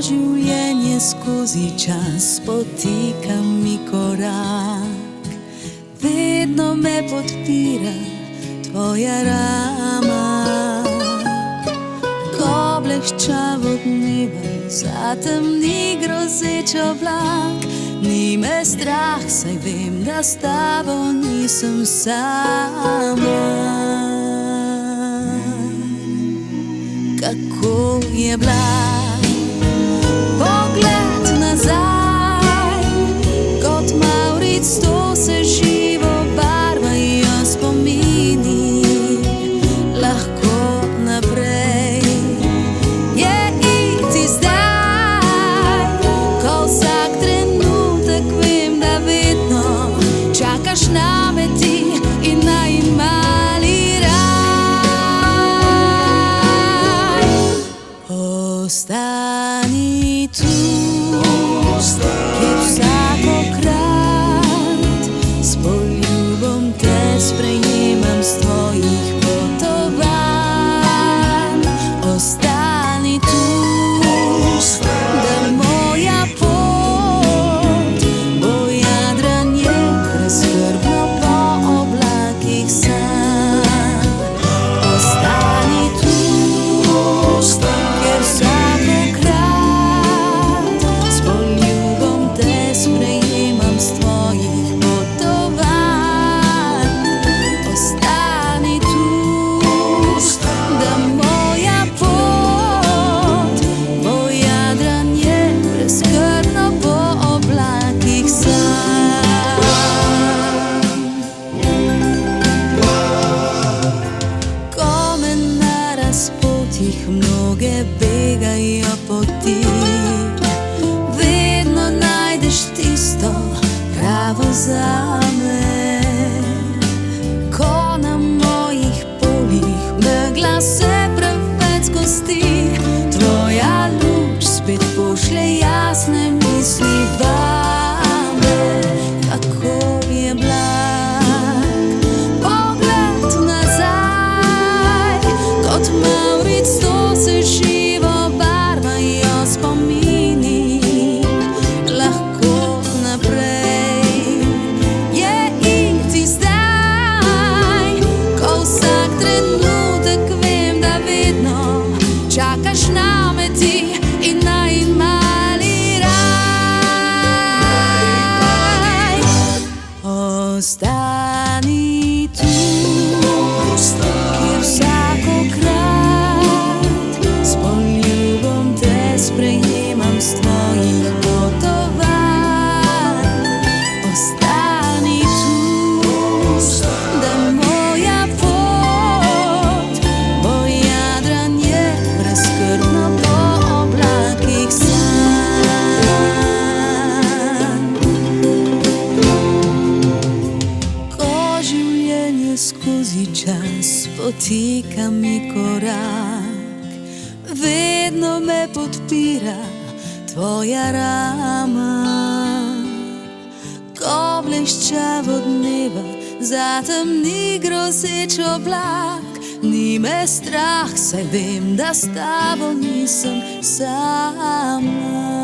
življenje skozi čas potika mi korak, vedno me podpira tvoja rama. Ko blešča od neba zatemni grozeč oblak, ni me strah, saj vem, da s tabo nisem sama. Kako je blag pogled nazaj, kot Mavric, to se živo barvajo spomini. Lahko naprej je iti zdaj, ko vsak trenutek vem, da vedno čakaš name ti in naj mali raj. Ostani tu, kjer vsakokrat s poljubom te sprejemam s tvojih potovanj. Ostani tu, da moja pot bo jadranje brezskrbno po oblakih sanj. Ostani tu, kjer vsakokrat s poljubom te sprejemam s tvojih potovanj. Ostani tu, da moja pot bo jadranje brezskrbno po oblakih sanj. Ko me na razpotjih mnoge begajo poti, vedno najdeš tisto pravo zame. Ko na mojih poljih megla se preveč zgosti, tvoja luč spet pošlje jasne misli vame. Kako je blag pogled nazaj, kot Mavric, to se živo barvajo spomini. Lahko naprej je iti zdaj, ko vsak trenutek vem, da vedno čakaš name ti in naj mali raj. Ostani tu, kjer vsakokrat s poljubom te sprejemam s tvojih potovanj. Ostani tu, da moja pot bo jadranje brezskrbno po oblakih sanj. Ko življenje skozi čas potika mi korak, vedno me podpira tvoja rama. Ko blešča od neba zatemni grozeč oblak, ni me strah, saj vem, da s tabo nisem sama.